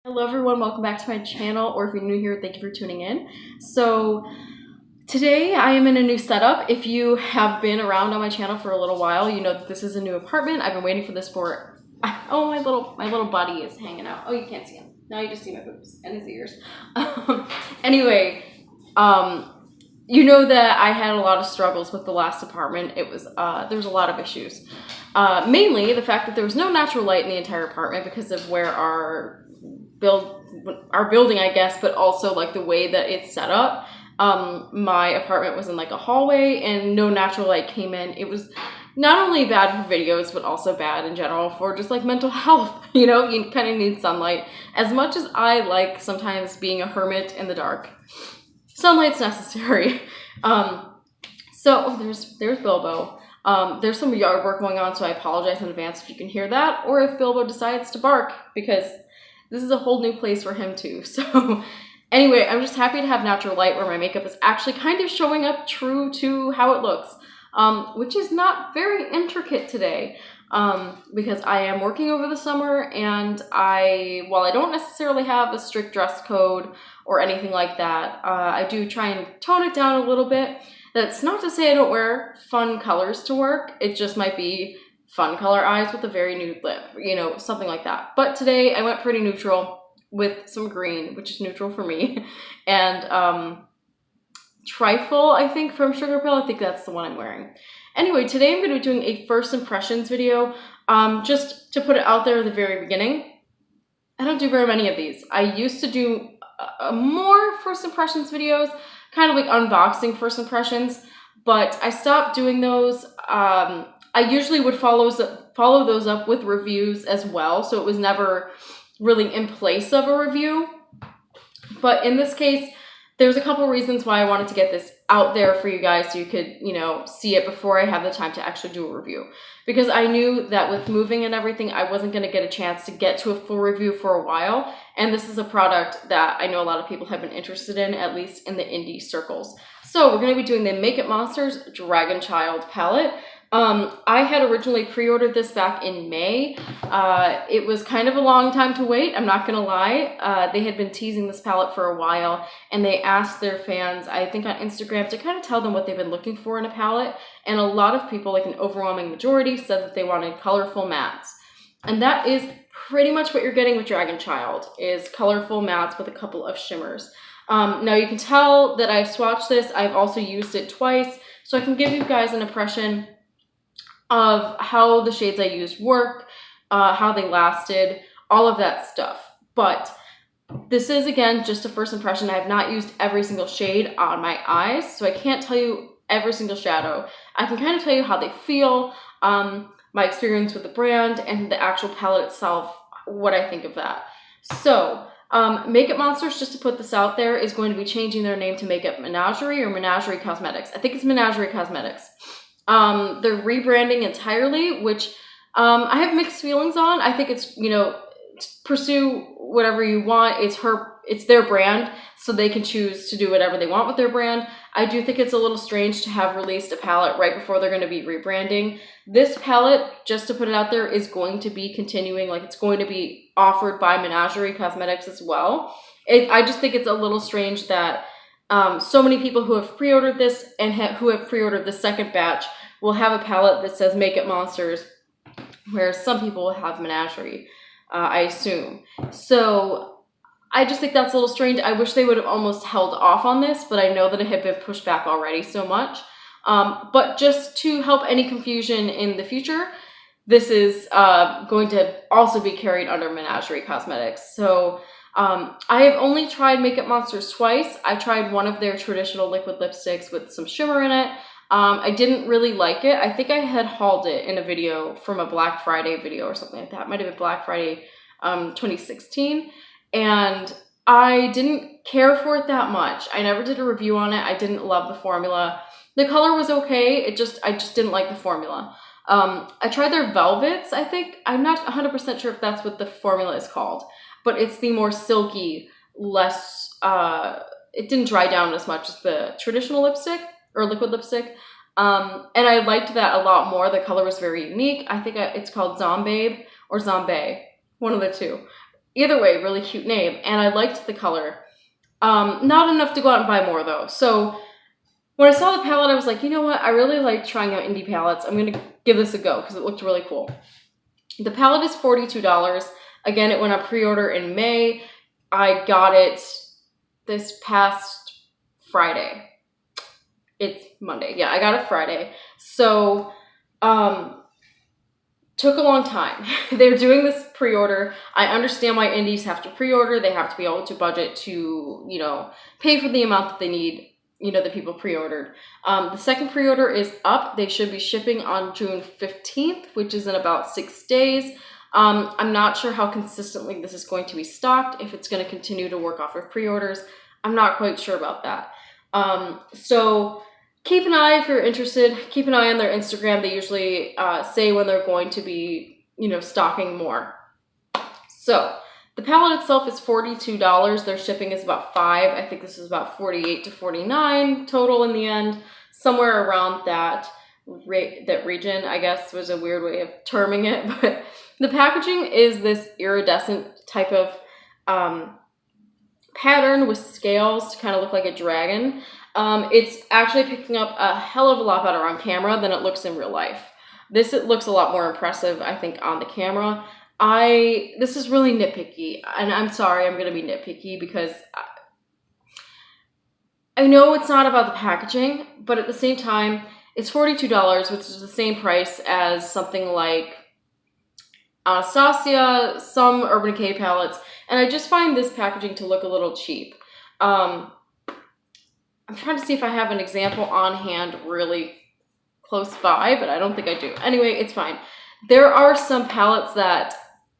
Hello everyone, welcome back to my channel, or if you're new here, thank you for tuning in. So today I am in a new setup. If you have been around on my channel for a little while, you know that this is a new apartment. I've been waiting for this for, oh, my little buddy is hanging out. Oh, you can't see him. Now you just see my boobs and his ears. Anyway, you know that I had a lot of struggles with the last apartment. It was, there was a lot of issues. Mainly the fact that there was no natural light in the entire apartment because of where our building, I guess, but also like the way that it's set up. My apartment was in like a hallway and no natural light came in. It was not only bad for videos, but also bad in general for just like mental health. You know, you kind of need sunlight. As much as I like sometimes being a hermit in the dark, sunlight's necessary. There's Bilbo. There's some yard work going on, so I apologize in advance if you can hear that, or if Bilbo decides to bark, because this is a whole new place for him too. So anyway, I'm just happy to have natural light where my makeup is actually kind of showing up true to how it looks, which is not very intricate today, because I am working over the summer, and while I don't necessarily have a strict dress code or anything like that, I do try and tone it down a little bit. That's not to say I don't wear fun colors to work. It just might be fun color eyes with a very nude lip, you know, something like that. But today I went pretty neutral with some green, which is neutral for me, and Trifle, I think, from Sugar Pill. I think that's the one I'm wearing. Anyway, today I'm going to be doing a first impressions video, just to put it out there at the very beginning. I don't do very many of these. I used to do more first impressions videos, kind of like unboxing first impressions, but I stopped doing those. I usually would follow those up with reviews as well, so it was never really in place of a review. But in this case, there's a couple reasons why I wanted to get this out there for you guys so you could, you know, see it before I have the time to actually do a review. Because I knew that with moving and everything, I wasn't going to get a chance to get to a full review for a while. And this is a product that I know a lot of people have been interested in, at least in the indie circles. So we're going to be doing the Makeup Monsters Dragon Child palette. I had originally pre-ordered this back in May. It was kind of a long time to wait, I'm not gonna lie. They had been teasing this palette for a while, and they asked their fans, I think on Instagram, to kind of tell them what they've been looking for in a palette. And a lot of people, like an overwhelming majority, said that they wanted colorful mattes. And that is pretty much what you're getting with Dragon Child, is colorful mattes with a couple of shimmers. Now you can tell that I've swatched this. I've also used it twice, so I can give you guys an impression of how the shades I used work, how they lasted, all of that stuff. But this is, again, just a first impression. I have not used every single shade on my eyes, so I can't tell you every single shadow. I can kind of tell you how they feel, my experience with the brand, and the actual palette itself, what I think of that. So, Makeup Monsters, just to put this out there, is going to be changing their name to Makeup Menagerie or Menagerie Cosmetics. I think it's Menagerie Cosmetics. They're rebranding entirely, which I have mixed feelings on. I think it's, you know, pursue whatever you want. It's their brand, so they can choose to do whatever they want with their brand. I do think it's a little strange to have released a palette right before they're going to be rebranding. This palette, just to put it out there, is going to be continuing, like it's going to be offered by Menagerie Cosmetics as well. I just think it's a little strange that so many people who have pre-ordered this and who have pre-ordered the second batch will have a palette that says Makeup Monsters, whereas some people will have Menagerie, I assume. So I just think that's a little strange. I wish they would have almost held off on this, but I know that it had been pushed back already so much. But just to help any confusion in the future, this is going to also be carried under Menagerie Cosmetics. So I have only tried Makeup Monsters twice. I tried one of their traditional liquid lipsticks with some shimmer in it. I didn't really like it. I think I had hauled it in a video from a Black Friday video or something like that. It might have been Black Friday 2016. And I didn't care for it that much. I never did a review on it. I didn't love the formula. The color was okay. I just didn't like the formula. I tried their Velvets, I think. I'm not 100% sure if that's what the formula is called. But it's the more silky, less, it didn't dry down as much as the traditional lipstick or liquid lipstick. And I liked that a lot more. The color was very unique. I think it's called Zombabe or Zombie, one of the two. Either way, really cute name, and I liked the color. Not enough to go out and buy more though. So when I saw the palette, I was like, you know what? I really like trying out indie palettes. I'm gonna give this a go because it looked really cool. The palette is $42. Again, it went on pre-order in May. I got it this past Friday. It's Monday. Yeah, I got it Friday. So, took a long time. They're doing this pre-order. I understand why indies have to pre-order. They have to be able to budget to, you know, pay for the amount that they need, you know, the people pre-ordered. The second pre-order is up. They should be shipping on June 15th, which is in about 6 days. I'm not sure how consistently this is going to be stocked, if it's going to continue to work off of pre-orders. I'm not quite sure about that. So keep an eye if you're interested. Keep an eye on their Instagram. They usually say when they're going to be, you know, stocking more. So the palette itself is $42. Their shipping is about $5. I think this is about $48 to $49 total in the end. Somewhere around that region, I guess, was a weird way of terming it. But the packaging is this iridescent type of pattern with scales to kind of look like a dragon. It's actually picking up a hell of a lot better on camera than it looks in real life. It looks a lot more impressive, I think, on the camera. This is really nitpicky, and I'm sorry, I'm going to be nitpicky because I know it's not about the packaging, but at the same time, it's $42, which is the same price as something like Anastasia, some Urban Decay palettes, and I just find this packaging to look a little cheap. I'm trying to see if I have an example on hand really close by, but I don't think I do. Anyway, it's fine. There are some palettes that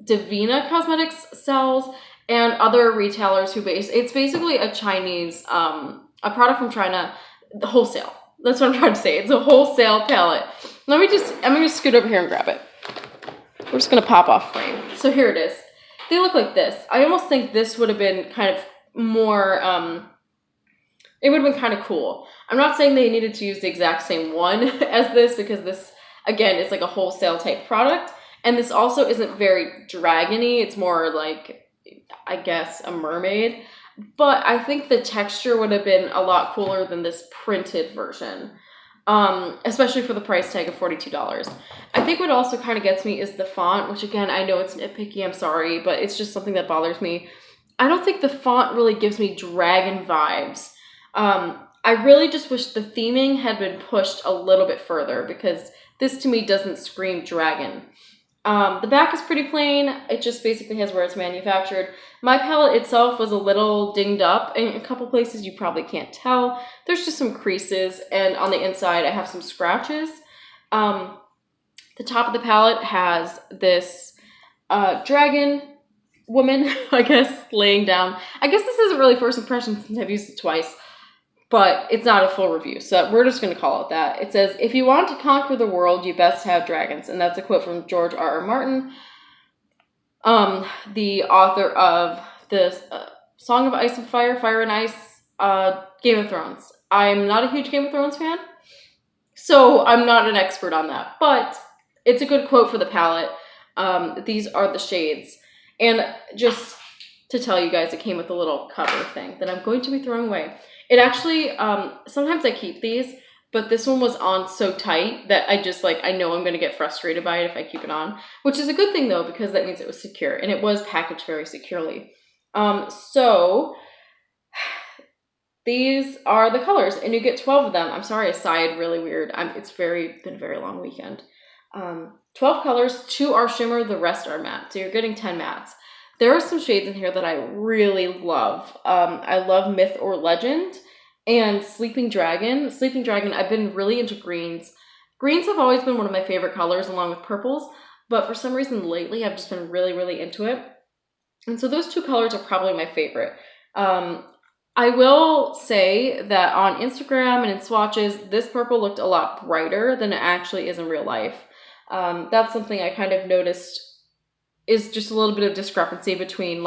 Divina Cosmetics sells and other retailers who it's basically a Chinese, a product from China, wholesale. That's what I'm trying to say. It's a wholesale palette. I'm gonna scoot over here and grab it. We're just gonna pop off frame. So here it is. They look like this. I almost think this would have been kind of more, it would have been kind of cool. I'm not saying they needed to use the exact same one as this because this, again, is like a wholesale type product. And this also isn't very dragony. It's more like, I guess, a mermaid. But I think the texture would have been a lot cooler than this printed version. Especially for the price tag of $42. I think what also kind of gets me is the font, which again, I know it's nitpicky, I'm sorry, but it's just something that bothers me. I don't think the font really gives me dragon vibes. I really just wish the theming had been pushed a little bit further because this to me doesn't scream dragon. The back is pretty plain. It just basically has where it's manufactured. My palette itself was a little dinged up in a couple places. You probably can't tell. There's just some creases, and on the inside I have some scratches. The top of the palette has this dragon woman, I guess, laying down. I guess this isn't really first impression since I've used it twice, but it's not a full review, so we're just going to call it that. It says, if you want to conquer the world, you best have dragons. And that's a quote from George R.R. Martin, the author of the Song of Ice and Fire, Fire and Ice, Game of Thrones. I'm not a huge Game of Thrones fan, so I'm not an expert on that, but it's a good quote for the palette. These are the shades. And just to tell you guys, it came with a little cover thing that I'm going to be throwing away. It actually, sometimes I keep these, but this one was on so tight that I just I know I'm going to get frustrated by it if I keep it on, which is a good thing though, because that means it was secure and it was packaged very securely. So these are the colors and you get 12 of them. I'm sorry, I sighed really weird. It's been a very long weekend. 12 colors, 2 are shimmer, the rest are matte. So you're getting 10 mattes. There are some shades in here that I really love. I love Myth or Legend and Sleeping Dragon. Sleeping Dragon, I've been really into greens. Greens have always been one of my favorite colors along with purples, but for some reason lately I've just been really, really into it. And so those 2 colors are probably my favorite. I will say that on Instagram and in swatches, this purple looked a lot brighter than it actually is in real life. That's something I kind of noticed is just a little bit of discrepancy between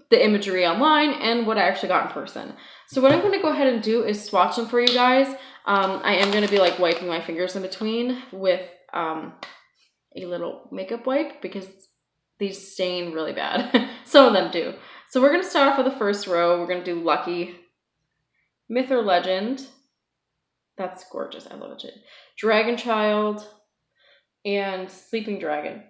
the imagery online and what I actually got in person. So what I'm going to go ahead and do is swatch them for you guys. I am going to be wiping my fingers in between with a little makeup wipe because These stain really bad. Some of them do. So we're going to start off with the first row. We're going to do Lucky, Myth or Legend. That's gorgeous. I love it. Dragon Child, and Sleeping Dragon.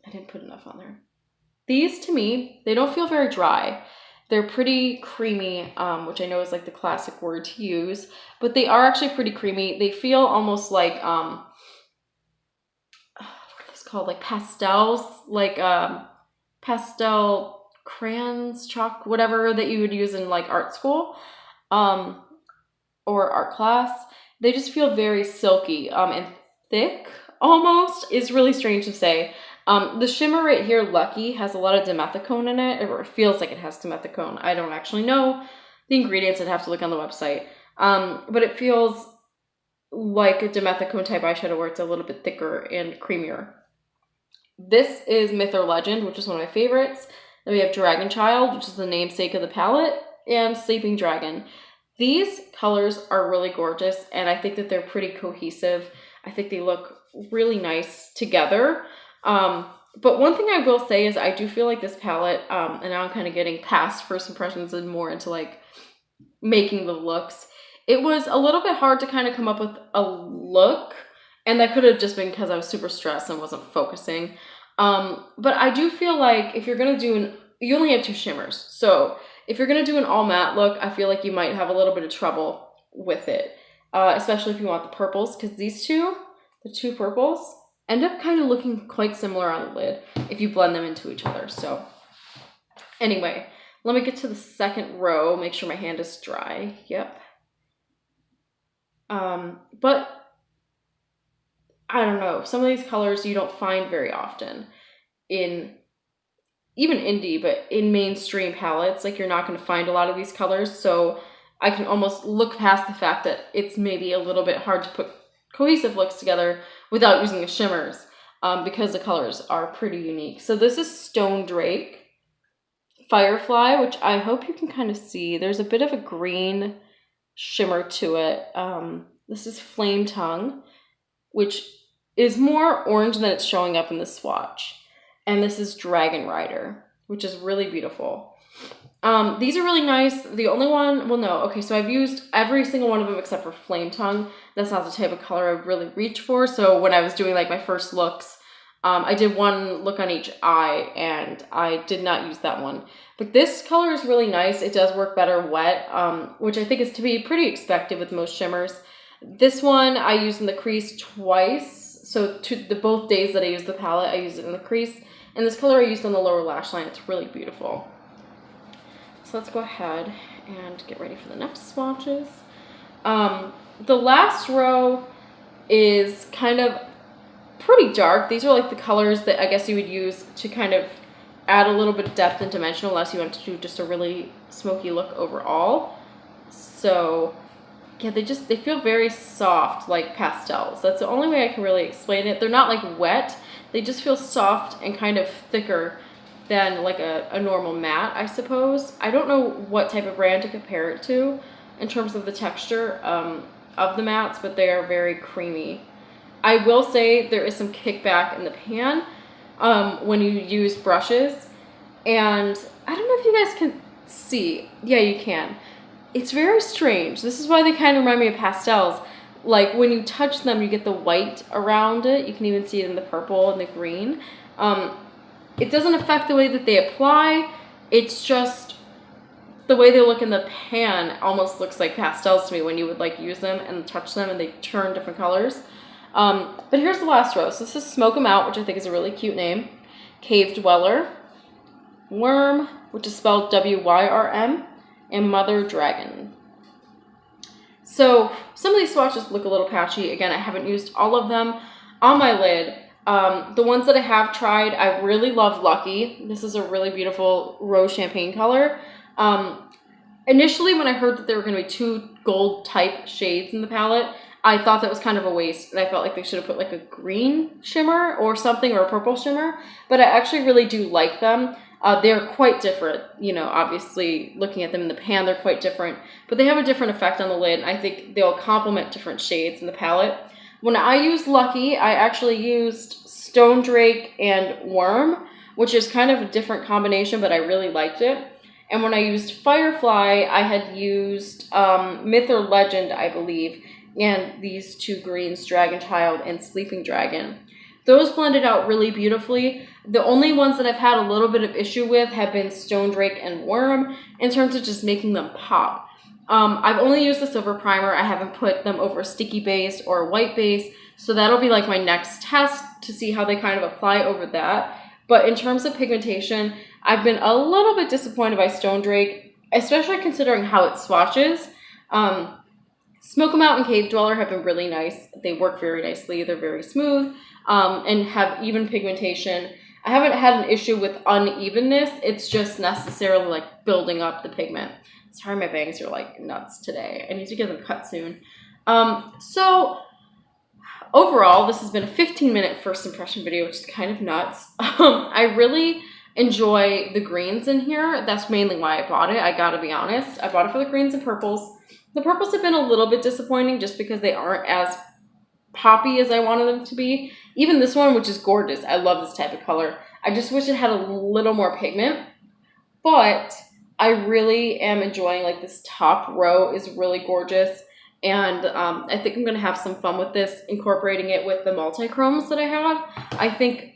I didn't put enough on there. These, to me, they don't feel very dry. They're pretty creamy, which I know is like the classic word to use, but they are actually pretty creamy. They feel almost like, what are those called? Like pastels, like pastel crayons, chalk, whatever that you would use in like art school or art class. They just feel very silky and thick almost. Is really strange to say. The shimmer right here, Lucky, has a lot of dimethicone in it, or it feels like it has dimethicone. I don't actually know the ingredients. I'd have to look on the website. But it feels like a dimethicone type eyeshadow where it's a little bit thicker and creamier. This is Myth or Legend, which is one of my favorites. Then we have Dragon Child, which is the namesake of the palette, and Sleeping Dragon. These colors are really gorgeous, and I think that they're pretty cohesive. I think they look really nice together. But one thing I will say is I do feel like this palette, and now I'm kind of getting past first impressions and more into like making the looks. It was a little bit hard to kind of come up with a look, and that could have just been because I was super stressed and wasn't focusing. But I do feel like if you're going to do you only have 2 shimmers. So if you're going to do an all matte look, I feel like you might have a little bit of trouble with it, especially if you want the purples, because these two, the 2 purples, end up kind of looking quite similar on the lid if you blend them into each other. So anyway, let me get to the second row, make sure my hand is dry. Yep. But I don't know, some of these colors you don't find very often in even indie, but in mainstream palettes. Like, you're not going to find a lot of these colors, so I can almost look past the fact that it's maybe a little bit hard to put cohesive looks together without using the shimmers, because the colors are pretty unique. So this is Stone Drake Firefly, which I hope you can kind of see. There's a bit of a green shimmer to it. This is Flame Tongue, which is more orange than it's showing up in the swatch. And this is Dragon Rider, which is really beautiful. These are really nice. The only one, well, no, okay, so I've used every single one of them except for Flame Tongue. That's not the type of color I really reach for. So when I was doing like my first looks, I did one look on each eye and I did not use that one. But this color is really nice. It does work better wet, which I think is to be pretty expected with most shimmers. This one I used in the crease twice. So both days that I used the palette, I used it in the crease. And this color I used on the lower lash line. It's really beautiful. So let's go ahead and get ready for the next swatches. The last row is kind of pretty dark. These are like the colors that I guess you would use to kind of add a little bit of depth and dimension, unless you want to do just a really smoky look overall. So yeah, they feel very soft, like pastels. That's the only way I can really explain it. They're not like wet. They just feel soft and kind of thicker than like a normal matte, I suppose. I don't know what type of brand to compare it to in terms of the texture of the mattes, but they are very creamy. I will say there is some kickback in the pan when you use brushes, and I don't know if you guys can see. Yeah, you can. It's very strange. This is why they kind of remind me of pastels. Like, when you touch them, you get the white around it. You can even see it in the purple and the green. It doesn't affect the way that they apply. It's just the way they look in the pan almost looks like pastels to me when you would like use them and touch them and they turn different colors. But here's the last row. So this is Smoke 'em Out, which I think is a really cute name. Cave Dweller, Worm, which is spelled W-Y-R-M, and Mother Dragon. So some of these swatches look a little patchy. Again, I haven't used all of them on my lid. The ones that I have tried, I really love Lucky. This is a really beautiful rose champagne color. Initially, when I heard that there were going to be 2 gold type shades in the palette, I thought that was kind of a waste, and I felt like they should have put like a green shimmer or something, or a purple shimmer, but I actually really do like them. They're quite different, you know, obviously looking at them in the pan, they're quite different, but they have a different effect on the lid, and I think they'll complement different shades in the palette. When I used Lucky, I actually used Stone Drake and Worm, which is kind of a different combination, but I really liked it. And when I used Firefly, I had used Myth or Legend, I believe, and these two greens, Dragon Child and Sleeping Dragon. Those blended out really beautifully. The only ones that I've had a little bit of issue with have been Stone Drake and Worm in terms of just making them pop. I've only used the silver primer. I haven't put them over a sticky base or a white base, so that'll be like my next test to see how they kind of apply over that. But in terms of pigmentation, I've been a little bit disappointed by Stone Drake, especially considering how it swatches. Smoke 'em Out and Cave Dweller have been really nice. They work very nicely. They're very smooth and have even pigmentation. I haven't had an issue with unevenness. It's just necessarily like building up the pigment. Sorry, my bangs are like nuts today. I need to get them cut soon. So overall, this has been a 15-minute first impression video, which is kind of nuts. I really enjoy the greens in here. That's mainly why I bought it. I gotta be honest. I bought it for the greens and purples. The purples have been a little bit disappointing just because they aren't as poppy as I wanted them to be. Even this one, which is gorgeous. I love this type of color. I just wish it had a little more pigment. But I really am enjoying, like, this top row is really gorgeous. And I think I'm going to have some fun with this, incorporating it with the multi-chromes that I have. I think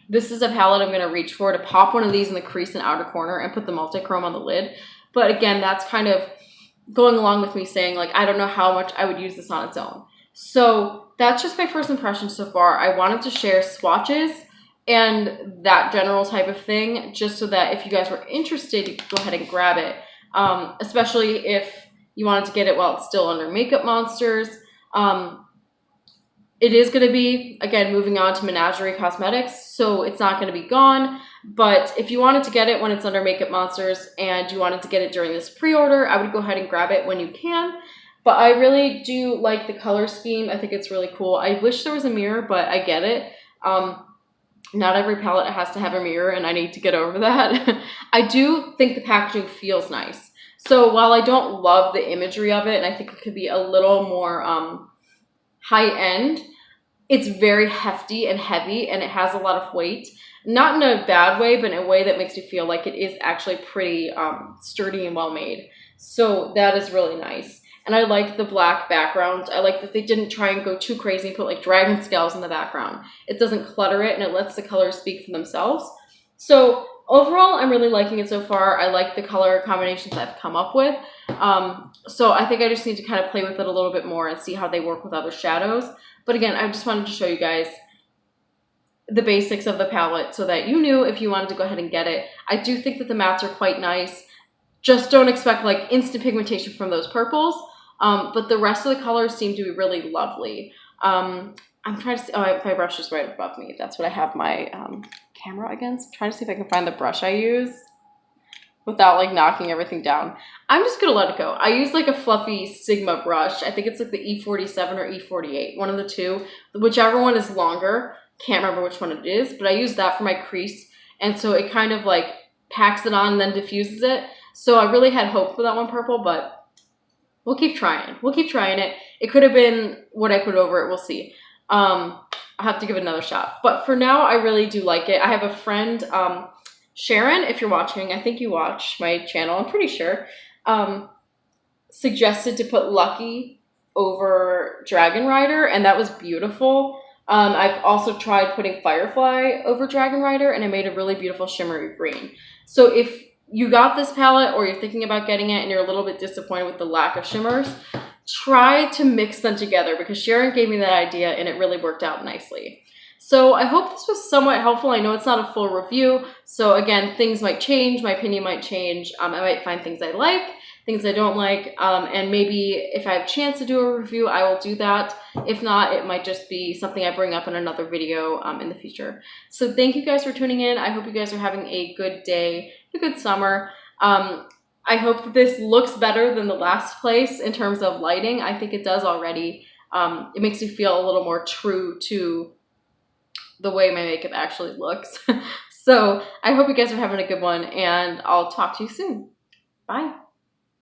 this is a palette I'm going to reach for, to pop one of these in the crease and outer corner and put the multi-chrome on the lid. But again, that's kind of going along with me saying, like, I don't know how much I would use this on its own. So that's just my first impression so far. I wanted to share swatches and that general type of thing, just so that if you guys were interested, you could go ahead and grab it. Especially if you wanted to get it while it's still under Makeup Monsters. It is going to be, again, moving on to Menagerie Cosmetics, so it's not going to be gone. But if you wanted to get it when it's under Makeup Monsters and you wanted to get it during this pre-order, I would go ahead and grab it when you can. But I really do like the color scheme. I think it's really cool. I wish there was a mirror, but I get it. Not every palette has to have a mirror, and I need to get over that. I do think the packaging feels nice. So while I don't love the imagery of it, and I think it could be a little more high-end, it's very hefty and heavy, and it has a lot of weight. Not in a bad way, but in a way that makes you feel like it is actually pretty sturdy and well-made. So that is really nice. And I like the black background. I like that they didn't try and go too crazy and put like dragon scales in the background. It doesn't clutter it, and it lets the colors speak for themselves. So overall, I'm really liking it so far. I like the color combinations I've come up with. So I think I just need to kind of play with it a little bit more and see how they work with other shadows. But again, I just wanted to show you guys the basics of the palette so that you knew if you wanted to go ahead and get it. I do think that the mattes are quite nice. Just don't expect like instant pigmentation from those purples. But the rest of the colors seem to be really lovely. I'm trying to see, oh, my brush is right above me. That's what I have my camera against. I'm trying to see if I can find the brush I use without like knocking everything down. I'm just gonna let it go. I use like a fluffy Sigma brush. I think it's like the E47 or E48, one of the two. Whichever one is longer. Can't remember which one it is, but I use that for my crease. And so it kind of like packs it on and then diffuses it. So I really had hope for that one purple, but we'll keep trying. We'll keep trying it. It could have been what I put over it. We'll see. I'll have to give it another shot. But for now, I really do like it. I have a friend, Sharon, if you're watching, I think you watch my channel, I'm pretty sure, suggested to put Lucky over Dragon Rider, and that was beautiful. I've also tried putting Firefly over Dragon Rider, and I made a really beautiful shimmery green. So if you got this palette or you're thinking about getting it and you're a little bit disappointed with the lack of shimmers, try to mix them together, because Sharon gave me that idea and it really worked out nicely. So I hope this was somewhat helpful. I know it's not a full review, so again, things might change, my opinion might change. I might find things I like, things I don't like, and maybe if I have a chance to do a review, I will do that. If not, it might just be something I bring up in another video in the future. So thank you guys for tuning in. I hope you guys are having a good day, a good summer. I hope this looks better than the last place in terms of lighting. I think it does already. It makes me feel a little more true to the way my makeup actually looks. So I hope you guys are having a good one, and I'll talk to you soon. Bye.